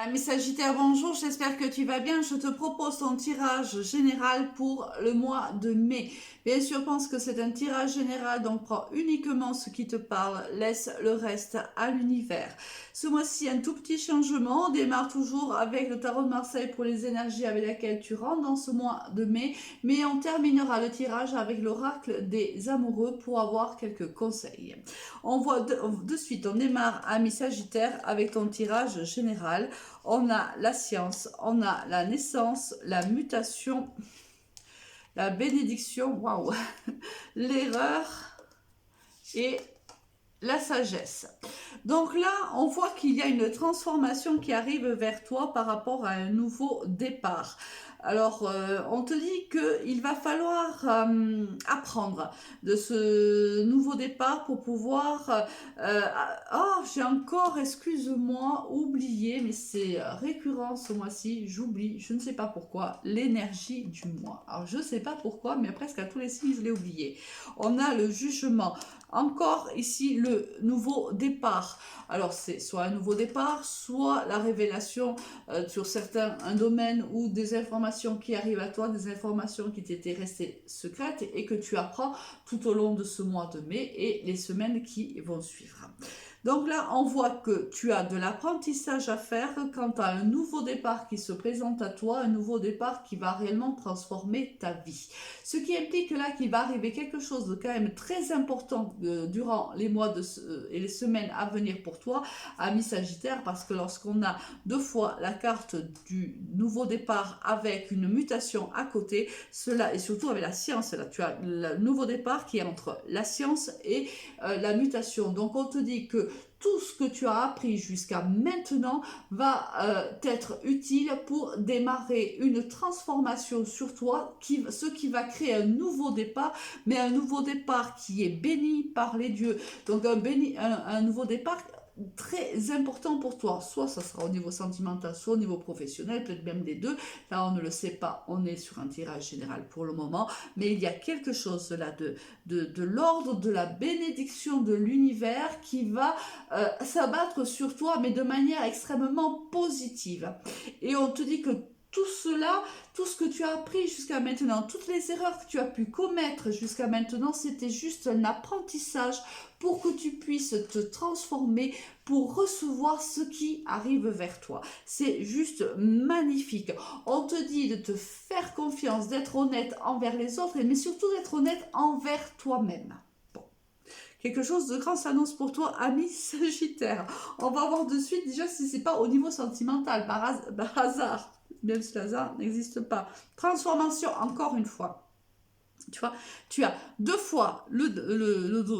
Mes Sagittaires, bonjour, j'espère que tu vas bien. Je te propose ton tirage général pour le mois de mai. Bien sûr, pense que c'est un tirage général, donc prends uniquement ce qui te parle, laisse le reste à l'univers. Ce mois-ci, un tout petit changement. On démarre toujours avec le tarot de Marseille pour les énergies avec lesquelles tu rentres dans ce mois de mai, mais on terminera le tirage avec l'oracle des amoureux pour avoir quelques conseils. On voit de suite, on démarre à mes Sagittaires avec ton tirage général. On a la science, on a la naissance, la mutation, la bénédiction, waouh, l'erreur et la sagesse. Donc là, on voit qu'il y a une transformation qui arrive vers toi par rapport à un nouveau départ. Alors, on te dit qu'il va falloir apprendre de ce nouveau départ pour pouvoir... j'ai encore, excuse-moi, oublié, mais c'est récurrent ce mois-ci, j'oublie, je ne sais pas pourquoi, l'énergie du mois. Alors, je ne sais pas pourquoi, mais presque à tous les signes, je l'ai oublié. On a le jugement. Encore ici, le nouveau départ. Alors, c'est soit un nouveau départ, soit la révélation sur certains domaines ou des informations qui arrivent à toi, des informations qui t'étaient restées secrètes et que tu apprends tout au long de ce mois de mai et les semaines qui vont suivre. Donc là, on voit que tu as de l'apprentissage à faire quant à un nouveau départ qui se présente à toi, un nouveau départ qui va réellement transformer ta vie. Ce qui implique là qu'il va arriver quelque chose de quand même très important durant les mois et les semaines à venir pour toi, ami Sagittaire, parce que lorsqu'on a deux fois la carte du nouveau départ avec une mutation à côté, cela et surtout avec la science, là tu as le nouveau départ qui est entre la science et la mutation. Donc on te dit que tout ce que tu as appris jusqu'à maintenant va t'être utile pour démarrer une transformation sur toi, ce qui va créer un nouveau départ, mais un nouveau départ qui est béni par les dieux. Donc un nouveau départ très important pour toi. Soit ça sera au niveau sentimental, soit au niveau professionnel, peut-être même des deux. Là, on ne le sait pas, on est sur un tirage général pour le moment, mais il y a quelque chose là de l'ordre de la bénédiction de l'univers qui va s'abattre sur toi, mais de manière extrêmement positive. Et on te dit que tout cela, tout ce que tu as appris jusqu'à maintenant, toutes les erreurs que tu as pu commettre jusqu'à maintenant, c'était juste un apprentissage pour que tu puisses te transformer, pour recevoir ce qui arrive vers toi. C'est juste magnifique. On te dit de te faire confiance, d'être honnête envers les autres, mais surtout d'être honnête envers toi-même. Quelque chose de grand s'annonce pour toi, ami Sagittaire. On va voir de suite déjà si c'est pas au niveau sentimental, par hasard. Même si le hasard n'existe pas. Transformation, encore une fois. Tu vois, tu as deux fois le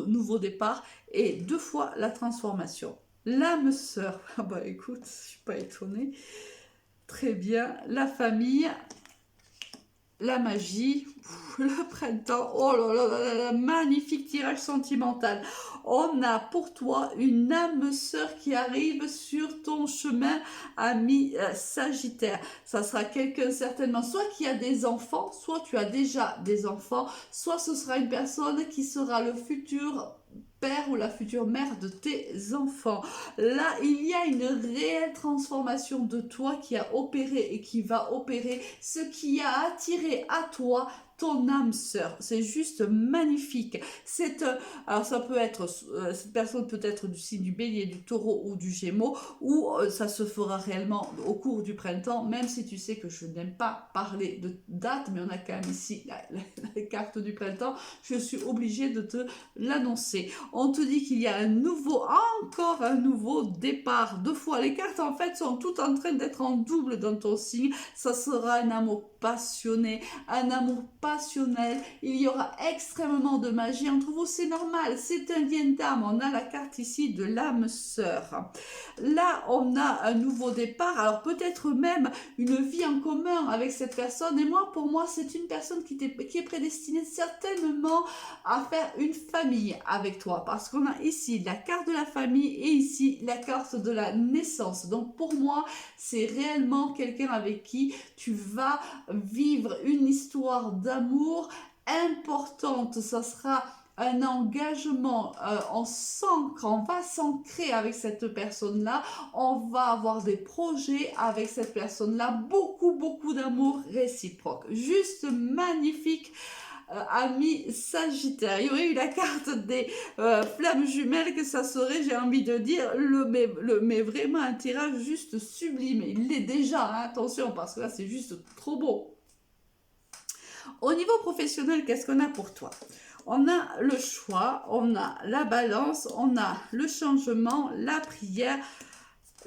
nouveau départ et deux fois la transformation. L'âme sœur, ah bah écoute, je suis pas étonnée. Très bien, la famille, la magie, le printemps, oh là là là là, magnifique tirage sentimental. On a pour toi une âme sœur qui arrive sur ton chemin, ami Sagittaire. Ça sera quelqu'un certainement, soit qui a des enfants, soit tu as déjà des enfants, soit ce sera une personne qui sera le futur père ou la future mère de tes enfants. Là, il y a une réelle transformation de toi qui a opéré et qui va opérer, ce qui a attiré à toi ton âme sœur. C'est juste magnifique. Alors ça peut être, cette personne peut être du signe du bélier, du taureau ou du gémeaux, ou ça se fera réellement au cours du printemps, même si tu sais que je n'aime pas parler de date, mais on a quand même ici la carte du printemps, je suis obligée de te l'annoncer. On te dit qu'il y a encore un nouveau départ. Deux fois, les cartes en fait sont toutes en train d'être en double dans ton signe. Ça sera un amour passionné, un amour passionnel. Il y aura extrêmement de magie entre vous, c'est normal, c'est un lien d'âme. On a la carte ici de l'âme sœur. Là, on a un nouveau départ, alors peut-être même une vie en commun avec cette personne. Et moi, pour moi, c'est une personne qui est prédestinée certainement à faire une famille avec toi, parce qu'on a ici la carte de la famille et ici la carte de la naissance. Donc pour moi, c'est réellement quelqu'un avec qui tu vas vivre une histoire d'amour importante. Ça sera un engagement, on sent qu'on va s'ancrer avec cette personne-là, on va avoir des projets avec cette personne-là, beaucoup d'amour réciproque. Juste magnifique. Ami Sagittaire, il y aurait eu la carte des flammes jumelles, que ça serait, j'ai envie de dire, mais vraiment un tirage juste sublime. Il l'est déjà, hein, attention, parce que là c'est juste trop beau. Au niveau professionnel, qu'est-ce qu'on a pour toi? On a le choix, on a la balance, on a le changement, la prière,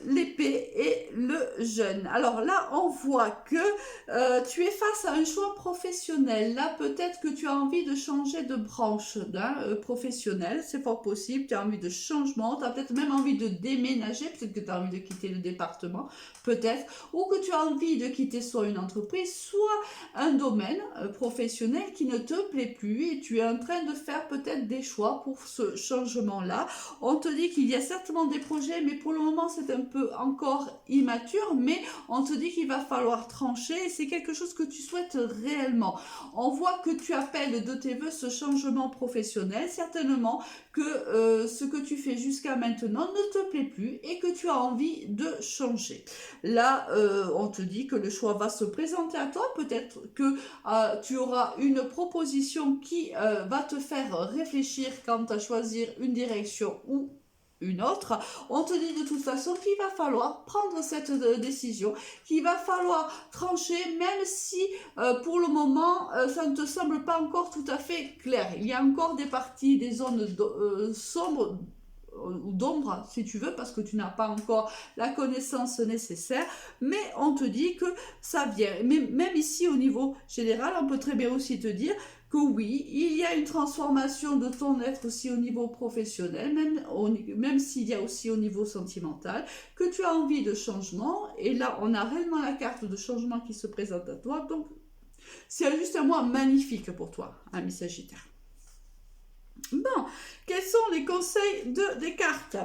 l'épée et le jeûne. Alors là, on voit que tu es face à un choix professionnel. Là, peut-être que tu as envie de changer de branche professionnelle. C'est fort possible. Tu as envie de changement. Tu as peut-être même envie de déménager. Peut-être que tu as envie de quitter le département. Peut-être. Ou que tu as envie de quitter soit une entreprise, soit un domaine professionnel qui ne te plaît plus. Et tu es en train de faire peut-être des choix pour ce changement-là. On te dit qu'il y a certainement des projets, mais pour le moment, c'est un peu encore immature, mais on te dit qu'il va falloir trancher et c'est quelque chose que tu souhaites réellement. On voit que tu appelles de tes voeux ce changement professionnel, certainement que ce que tu fais jusqu'à maintenant ne te plaît plus et que tu as envie de changer. Là, on te dit que le choix va se présenter à toi, peut-être que tu auras une proposition qui va te faire réfléchir quant à choisir une direction ou une autre. On te dit de toute façon qu'il va falloir prendre cette décision, qu'il va falloir trancher, même si pour le moment ça ne te semble pas encore tout à fait clair. Il y a encore des parties, des zones sombres ou d'ombre si tu veux, parce que tu n'as pas encore la connaissance nécessaire, mais on te dit que ça vient. Mais même ici au niveau général, on peut très bien aussi te dire que oui, il y a une transformation de ton être aussi au niveau professionnel, même s'il y a aussi au niveau sentimental, que tu as envie de changement, et là on a réellement la carte de changement qui se présente à toi, donc c'est juste un mois magnifique pour toi, ami Sagittaire. Bon, quels sont les conseils des cartes?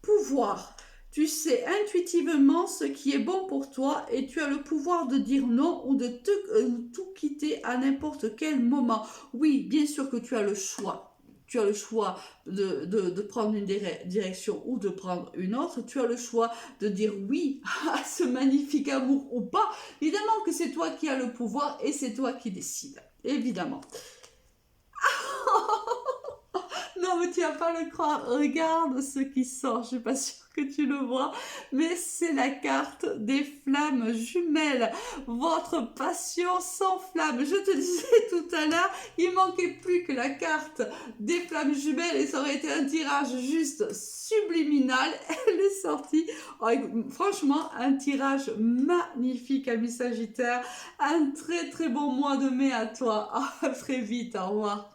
Pouvoir. Tu sais intuitivement ce qui est bon pour toi et tu as le pouvoir de dire non ou de tout quitter à n'importe quel moment. Oui, bien sûr que tu as le choix. Tu as le choix de prendre une direction ou de prendre une autre. Tu as le choix de dire oui à ce magnifique amour ou pas. Évidemment que c'est toi qui as le pouvoir et c'est toi qui décides. Évidemment. Non, mais tu vas pas le croire. Regarde ce qui sort. Je suis pas sûre que tu le vois, mais c'est la carte des flammes jumelles. Votre passion s'enflamme. Je te disais tout à l'heure, il manquait plus que la carte des flammes jumelles et ça aurait été un tirage juste subliminal. Elle est sortie. Oh, franchement, un tirage magnifique, ami Sagittaire. Un très bon mois de mai à toi. À très vite. Au revoir.